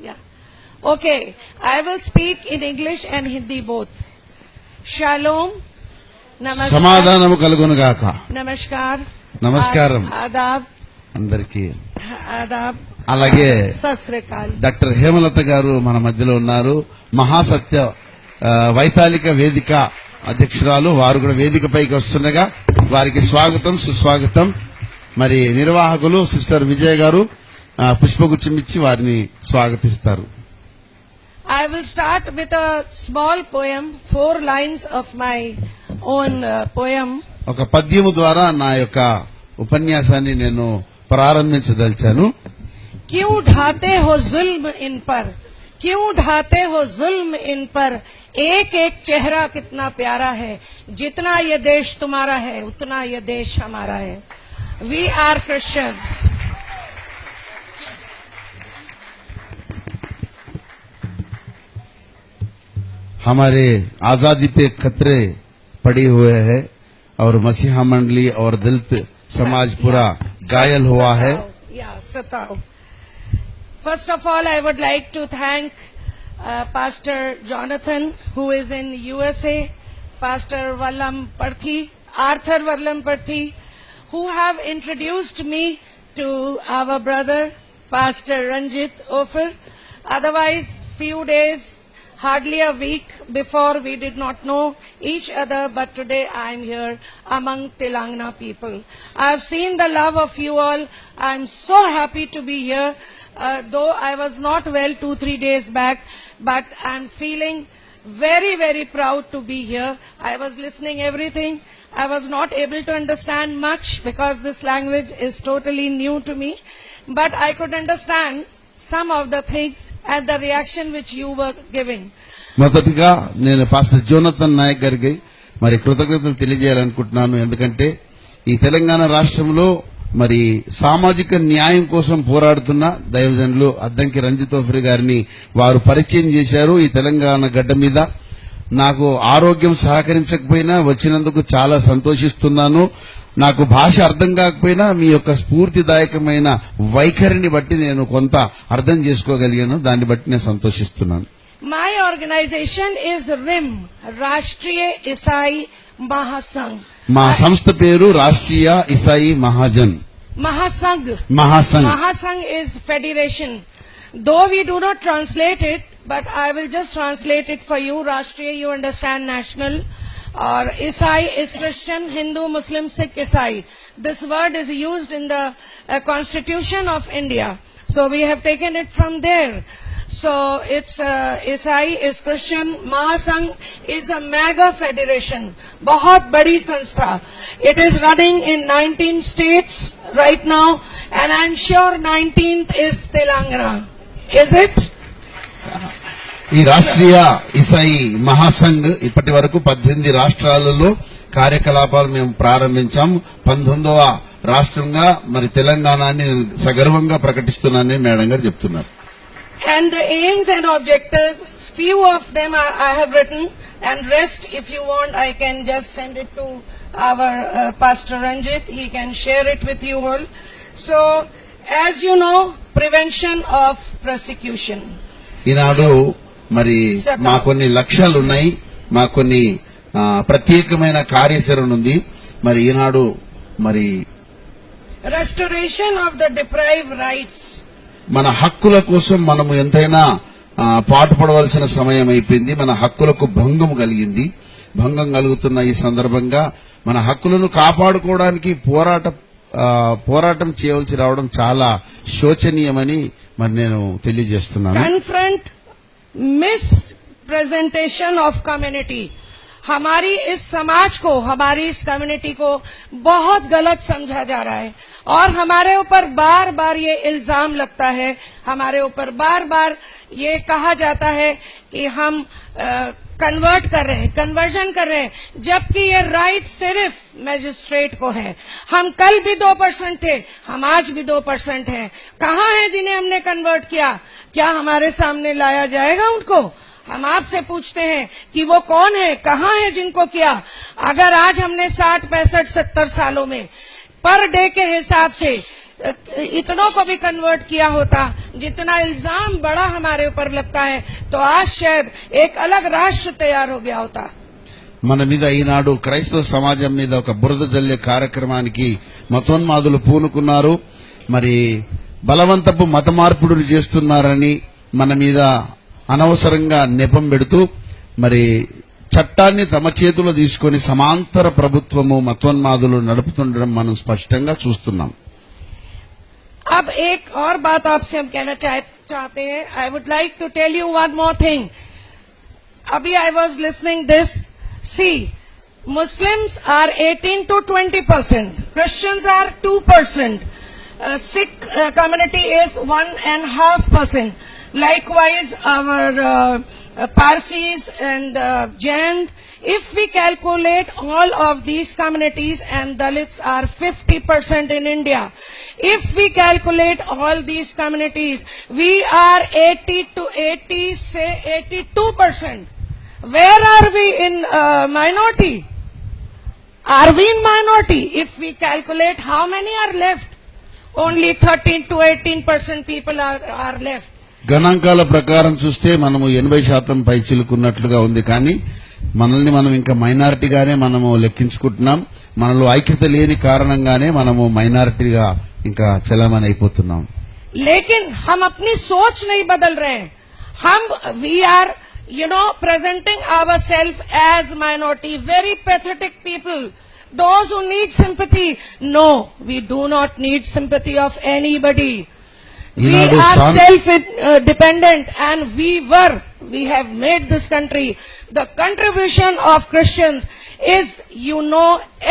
Yeah. Okay. I will speak in English and Hindi both. Shalom. Namaskar. సమాధానము కలుగును గాక. Namaskar. నమస్కారం Adab. అందరికీ. Adab. అలాగే Sat Sri Akal. Doctor Hemalatha గారు మన మధ్యలో ఉన్నారు. మహాసత్య వైతాళిక వేదిక అధ్యక్షురాలు. వారు కూడా వేదికపైకి వస్తుండగా వారికి స్వాగతం సుస్వాగతం. మరి నిర్వాహకులు సిస్టర్ విజయ్ గారు పుష్పగుచ్చం ఇచ్చి వారిని స్వాగతిస్తారు. I will start with a small poem, 4 lines of my own poem. ఒక పద్యము ద్వారా నా యొక్క ఉపన్యాసాన్ని నేను ప్రారంభించదలిచాను. क्यों ढाते हो जुल्म इन पर, क्यों ढाते हो जुल्म इन पर, एक एक चेहरा कितना प्यारा है, जितना ये देश तुम्हारा है उतना ये देश हमारा है. We are Christians. हमारे आजादी पे खतरे पड़े हुए हैं और मसीहा मंडली और दलित समाज पूरा घायल हुआ है. Yeah, Satao. First of all, I would like to thank Pastor Jonathan, who is in USA, Pastor Vallam Parthi, Arthur Vallam Parthi, who have introduced me to our brother, Pastor Ranjit Ophir. Otherwise, few days, hardly a week before, we did not know each other, but today I am here among Telangana people. I have seen the love of you all. I am so happy to be here. Though I was not well 2-3 days back, but I am feeling very, very proud to be here. I was listening everything. I was not able to understand much because this language is totally new to me, but I could understand some of the things and the reaction which you were giving. మొదటిగా నేను pastor Jonathan Naik గారికి మరి కృతజ్ఞతలు తెలియజేయాలనుకుంటున్నాను. ఎందుకంటే ఈ తెలంగాణ రాష్ట్రంలో మరి సామాజిక న్యాయం కోసం పోరాడుతున్న దైవజనులు అద్దంకి రంజిత్ ఓఫిర్ గారిని వారు పరిచయం చేశారు. ఈ తెలంగాణ గడ్డ మీద నాకు ఆరోగ్యం సహకరించకపోయినా వచ్చినందుకు చాలా సంతోషిస్తున్నాను. నాకు భాష అర్థం కాకపోయినా మీ యొక్క స్ఫూర్తిదాయకమైన వైఖరిని బట్టి నేను కొంత అర్థం చేసుకోగలిగాను. దాన్ని బట్టి నేను సంతోషిస్తున్నాను. My organization is RIM, Rashtriya Isai Mahasangh. మా సంస్థ పేరు Rashtriya Isai Mahajan. Mahasangh. Mahasangh. Mahasangh is federation. Though we do not translate it, but I will just translate it for you. Rashtriya, you understand national. Or Isai is Christian, Hindu, Muslim, Sikh, Isai. This word is used in the Constitution of India. So we have taken it from there. So it's Isai is Christian. Mahasangh is a mega federation. बहुत बड़ी संस्था. It is running in 19 states right now, and I'm sure 19th is Telangana. Is it? ఈ రాష్ట్రీయ ఇసాయి మహాసంఘ్ ఇప్పటి వరకు 18 రాష్ట్రాలలో కార్యకలాపాలు మేము ప్రారంభించాం. 19వ రాష్ట్రంగా మరి తెలంగాణని సగర్వంగా ప్రకటిస్తున్నానని మేడం గారు చెప్తున్నారు. And the aims and objectives, few of them I have written, and rest, if you want, I can just send it to our Pastor Ranjit. He can share it with you all. So, as you know, prevention of persecution. ఈనాడు మరి మా కొన్ని లక్ష్యాలు ఉన్నాయి, మా కొన్ని ప్రత్యేకమైన కార్యాచరణ ఉంది. మరి ఈనాడు మరి restoration of the deprived rights. మన హక్కుల కోసం మనము ఎంతైనా పాటుపడవలసిన సమయం అయిపోయింది. మన హక్కులకు భంగం కలిగింది. భంగం కలుగుతున్న ఈ సందర్భంగా మన హక్కులను కాపాడుకోవడానికి పోరాటం చేయవలసి రావడం చాలా శోచనీయమని మరి నేను తెలియజేస్తున్నాను. Confront mispresentation of community. हमारी इस समाज को, हमारी इस कम्युनिटी को बहुत गलत समझा जा रहा है और हमारे ऊपर बार बार ये इल्जाम लगता है, हमारे ऊपर बार बार ये कहा जाता है कि हम कन्वर्ट कर रहे हैं, कन्वर्जन कर रहे हैं, जबकि ये राइट सिर्फ मैजिस्ट्रेट को है. हम कल भी 2% थे, हम आज भी 2% हैं. कहाँ हैं जिन्हें हमने कन्वर्ट किया? क्या हमारे सामने लाया जाएगा उनको? हम आपसे पूछते हैं कि वो कौन है, कहाँ है जिनको किया? अगर आज हमने 60, 65, 70 सालों में पर डे के हिसाब से इतनों को भी कन्वर्ट किया होता जितना इल्जाम बड़ा हमारे ऊपर लगता है, तो आज शायद एक अलग राष्ट्र तैयार हो गया होता. మన మీద ఈనాడు క్రైస్తవ సమాజం మీద ఒక బురద జల్లే కార్యక్రమానికి మతోన్మాదులు పూనుకున్నారు. మరి బలవంతపు మత మార్పుడులు చేస్తున్నారని మన మీద అనవసరంగా నెపం పెడుతూ మరి చట్టాన్ని తమ చేతిలో తీసుకొని సమాంతర ప్రభుత్వము మతోన్మాదులు నడుపుతుండడం మనం స్పష్టంగా చూస్తున్నాం. अब एक और बात आपसे हम कहना चाहते हैं. I would like to tell you one more thing. अभी I was listening this. See, Muslims are 18 to 20%. Christians are 2%. Sikh community is 1.5%. Likewise, our Parsis and Jain. If we calculate all of these communities, and Dalits are 50% in India. If we calculate all these communities, we are 82%. Where are we in minority? Are we in minority? If we calculate how many are left, only 13 to 18% people are left. గణాంకాల ప్రకారం చూస్తే మనము 80% పై చిలుకున్నట్లుగా ఉంది. కానీ మనల్ని మనం ఇంకా మైనారిటీగానే మనము లెక్కించుకుంటున్నాం. మనలో ఐక్యత లేని కారణంగానే మనము మైనారిటీగా ఇంకా చలామణి అయిపోతున్నాం. लेकिन हम अपनी सोच नहीं बदल रहे हैं. हम we are presenting ourselves as minority, very pathetic people, those who need sympathy. No, we do not need sympathy of anybody. We are self-dependent, and we have made this country. The contribution of Christians is,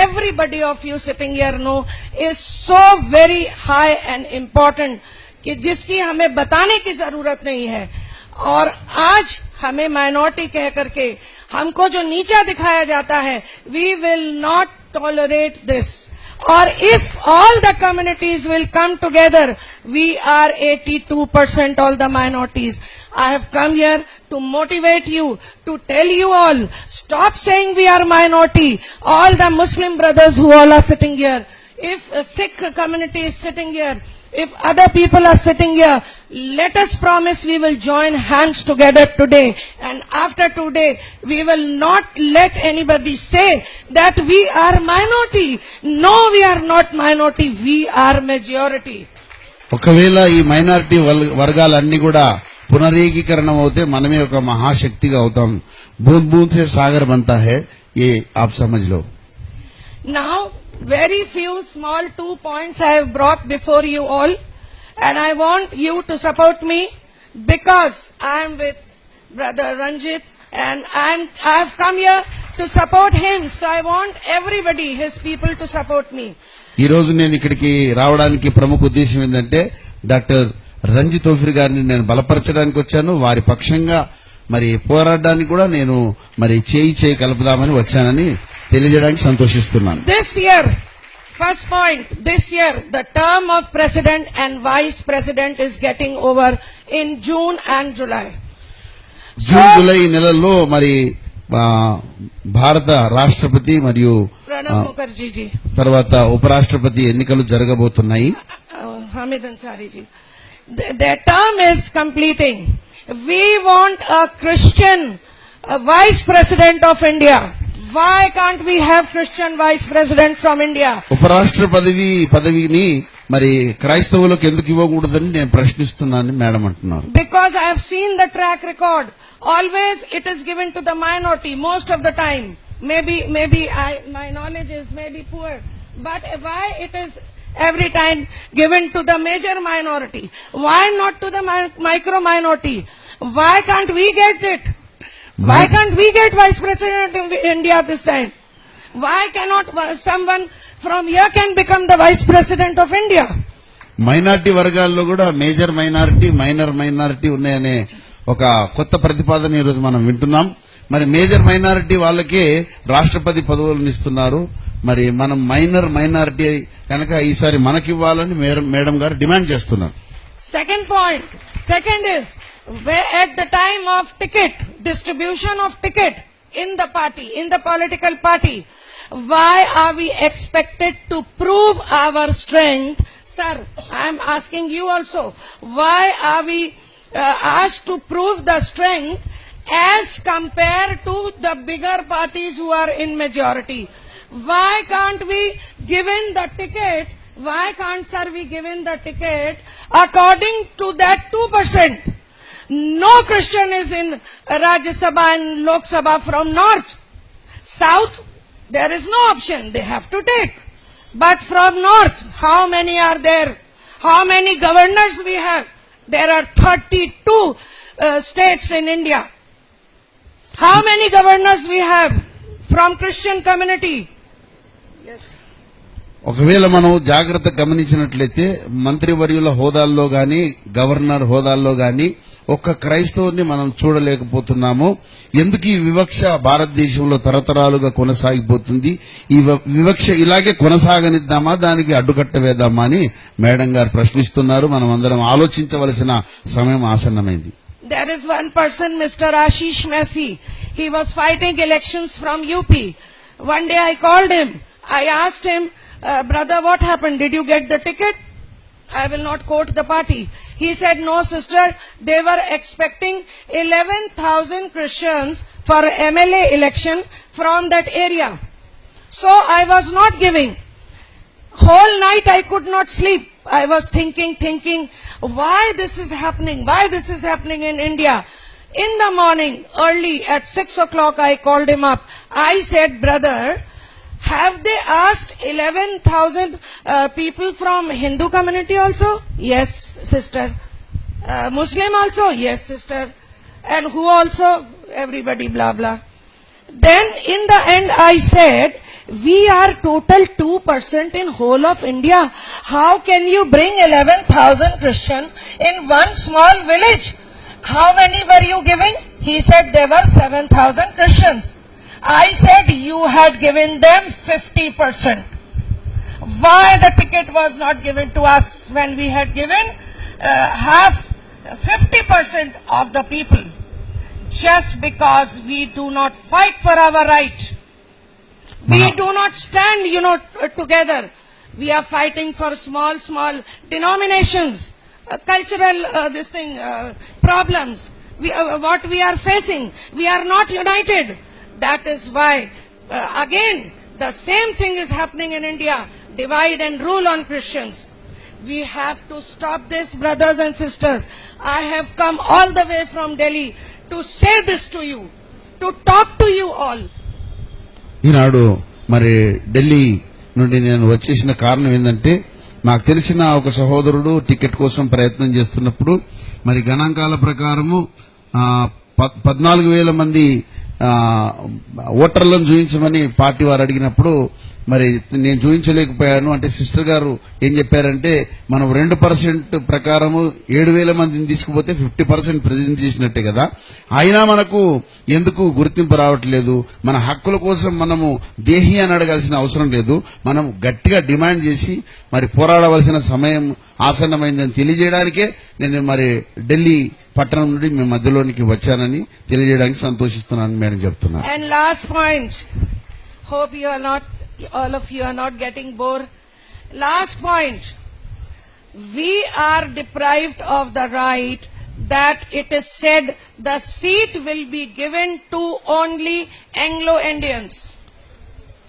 everybody of you sitting here know, is so very high and important कि जिसकी हमें बताने की जरूरत नहीं है. और आज हमें माइनॉरिटी कह करके हमको जो नीचा दिखाया जाता है, we will not tolerate this. और if all the communities will come together, we are 82% all the minorities. I have come here to motivate you, to tell you all, stop saying we are minority. All the Muslim brothers who all are sitting here, if a Sikh community is sitting here, if other people are sitting here, let us promise we will join hands together today. And after today, we will not let anybody say that we are minority. No, we are not minority. We are majority. ఒకవేళ ఈ minority వర్గాలన్నీ కూడా పునరేకీకరణ అవుతే మనమే ఒక మహాశక్తిగా అవుతాం. బూంద్ బూంద్ సే సాగర్ बनता है, ये आप समझ लो. Now, very few small 2 points I have brought before you all, and I want you to support me because I am with Brother Ranjit, and I have come here to support him. So I want everybody, his people, to support me. ఈ రోజు నేను ఇక్కడికి రావడానికి ప్రముఖ ఉద్దేశం ఏంటంటే doctor Ranjith తోఫిర్ గారిని నేను బలపరచడానికి వచ్చాను. వారి పక్షంగా మరి పోరాడడానికి కూడా నేను మరి చేయి కలుపుదామని వచ్చానని తెలియజేయడానికి సంతోషిస్తున్నాను. This year, first point, this year the term of president and vice president is getting over in June and July. June July నెలల్లో మరి భారత రాష్ట్రపతి మరియు ప్రణబ్ ముఖర్జీ జీ తర్వాత ఉపరాష్ట్రపతి ఎన్నికలు జరగబోతున్నాయి. Hamid Ansari ji, their term is completing. We want a Christian vice president of India. Why can't we have Christian vice president from India? ఉపరాష్ట్ర పదవిని మరి క్రైస్తవులకు ఎందుకు ఇవ్వకూడదని నేను ప్రశ్నిస్తున్నానని మేడం అంటున్నారు. Because I have seen the track record. Always it is given to the minority most of the time. Maybe my knowledge is maybe poor, but why it is every time given to the major minority? Why not to the micro minority? Why can't we get it? Why can't we get vice president of India this time? Why cannot someone from here can become the vice president of India? Minority వర్గాల్లో కూడా major minority, minor minority ఉన్నాయనే ఒక కొత్త ప్రతిపాదన ఈ రోజు మనం వింటున్నాం. మరి మేజర్ మైనారిటీ వాళ్ళకే రాష్ట్రపతి పదవులను ఇస్తున్నారు. మరి మనం మైనర్ మైనారిటీ కనుక ఈసారి మనకివ్వాలని మేడం గారు డిమాండ్ చేస్తున్నారు. Second point. Second is, at the time of distribution of ticket in the party, in the political party, why are we expected to prove our strength Sir, I am asking you also, why are we asked to prove the strength as compared to the bigger parties who are in majority? Why can't we given the ticket, why can't sir we given the ticket according to that 2%? No Christian is in Rajya Sabha and Lok Sabha from North. South, there is no option, they have to take. But from North, how many are there? How many governors we have? There are 32 states in India. How many governors we have from Christian community? ఒకవేళ మనం జాగ్రత్త గమనించినట్లయితే మంత్రివర్యుల హోదాల్లో గాని governor హోదాల్లో గాని ఒక్క క్రైస్తవుని మనం చూడలేకపోతున్నాము. ఎందుకు ఈ వివక్ష భారతదేశంలో తరతరాలుగా కొనసాగిపోతుంది? ఈ వివక్ష ఇలాగే కొనసాగనిద్దామా, దానికి అడ్డుకట్ట వేద్దామా అని మేడం గారు ప్రశ్నిస్తున్నారు. మనం అందరం ఆలోచించవలసిన సమయం ఆసన్నమైంది. There is one person, Mr. Ashish Messi. He was fighting elections from UP. One day I called him. I asked him, brother, what happened? Did you get the ticket? I will not quote the party. He said, no, sister, they were expecting 11,000 Christians for MLA election from that area. So I was not giving. Whole night I could not sleep. I was thinking, why this is happening? Why this is happening in India? In the morning, early at 6 o'clock, I called him up. I said, brother, have they asked 11,000 people from Hindu community also? Yes, sister. Muslim also? Yes, sister. And who also? Everybody, blah, blah. Then in the end I said, we are total 2% in whole of India. How can you bring 11,000 Christian in one small village? How many were you giving? He said there were 7,000 Christians. I said you had given them 50%. Why the ticket was not given to us when we had given 50% of the people? Just because we do not fight for our right. We do not stand, together. We are fighting for small denominations, cultural problems. What we are facing, we are not united. That is why, again, the same thing is happening in India. Divide and rule on Christians. We have to stop this, brothers and sisters. I have come all the way from Delhi to say this to you, to talk to you all. ఈనాడు మరి ఢిల్లీ నుండి నేను వచ్చేసిన కారణం ఏంటంటే, నాకు తెలిసిన ఒక సహోదరుడు టికెట్ కోసం ప్రయత్నం చేస్తున్నప్పుడు మరి గణాంకాల ప్రకారము 14,000 మంది ఓటర్లను చూపించమని పార్టీ వారు అడిగినప్పుడు మరి నేను చూపించలేకపోయాను. అంటే సిస్టర్ గారు ఏం చెప్పారంటే, మనం 2% ప్రకారము 7,000 మందిని తీసుకుపోతే 50% ప్రజెంట్ చేసినట్టే కదా, అయినా మనకు ఎందుకు గుర్తింపు రావట్లేదు? మన హక్కుల కోసం మనము దేహి అని అడగాల్సిన అవసరం లేదు. మనం గట్టిగా డిమాండ్ చేసి మరి పోరాడవలసిన సమయం ఆసన్నమైందని తెలియజేయడానికే నేను మరి ఢిల్లీ పట్టణం నుండి మీ మధ్యలోనికి వచ్చానని తెలియజేయడానికి సంతోషిస్తున్నాను మేడం చెప్తున్నాను. And last point, hope you are not, all of you are not getting bored. Last point, we are deprived of the right that it is said the seat will be given to only Anglo-Indians.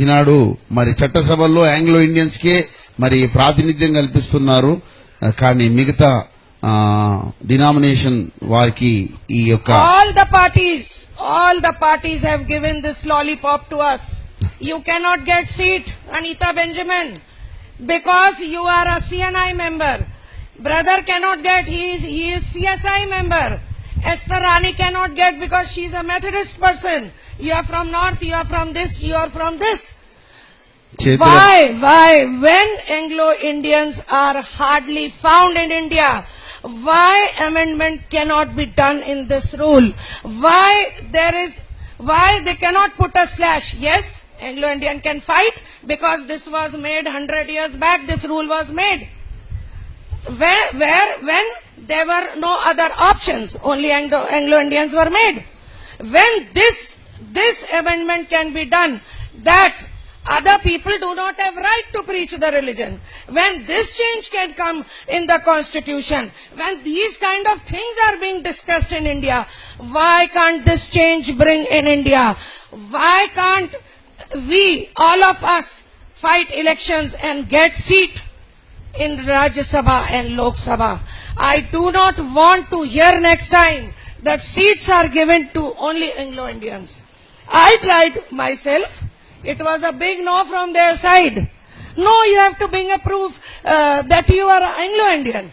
ఈనాడు మరి చట్టసభల్లో Anglo Indians కే మరి ప్రాతినిధ్యం కల్పిస్తున్నారు, కానీ మిగతా denomination వారికి ఈ యొక్క all the parties have given this lollipop to us. You cannot get seat, Anita Benjamin, because you are a CNI member. Brother cannot get, he is CSI member. Esther Rani cannot get because she is a Methodist person. You are from North, you are from this, you are from this. Why? When Anglo-Indians are hardly found in India, why amendment cannot be done in this rule? Why they cannot put a slash? Yes, Anglo-Indian can fight because this was made 100 years back, this rule was made. When there were no other options, only Anglo-Indians were made. When this amendment can be done, that Other people do not have right to preach the religion. When this change can come in the constitution, when these kind of things are being discussed in India, why can't this change bring in India? Why can't we, all of us, fight elections and get seat in Rajya Sabha and Lok Sabha? I do not want to hear next time that seats are given to only Anglo-Indians. I tried myself. It was a big no from their side. No, you have to bring a proof that you are Anglo-Indian.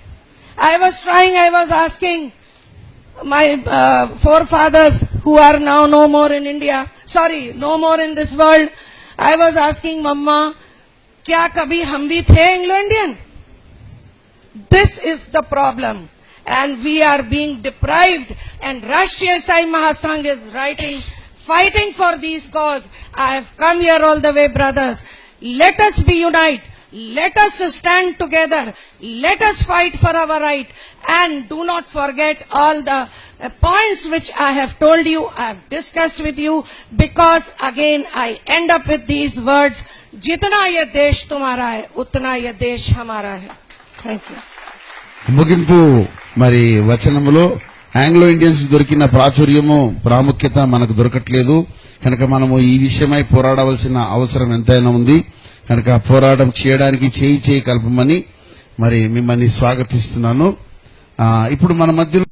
I was trying, I was asking my forefathers who are now no more in India, no more in this world. I was asking, Mama, kya kabhi hum bhi the Anglo-Indian? This is the problem. And we are being deprived, and Rashtriya Sai Mahasangh is fighting for these cause. I have come here all the way, brothers. Let us be united. Let us stand together. Let us fight for our right. And do not forget all the points which I have told you, I have discussed with you, because again I end up with these words, Jitna ye desh tumhara hai, utna ye desh hamara hai. Thank you. ముగింపు మరి వచనములో Anglo Indians దొరికిన ప్రాచుర్యము ప్రాముఖ్యత మనకు దొరకట్లేదు కనుక మనము ఈ విషయమై పోరాడవలసిన అవసరం ఎంతైనా ఉంది కనుక పోరాటం చేయడానికి చేయి కలపమని మరి మిమ్మల్ని స్వాగతిస్తున్నాను. ఇప్పుడు మన మధ్యలో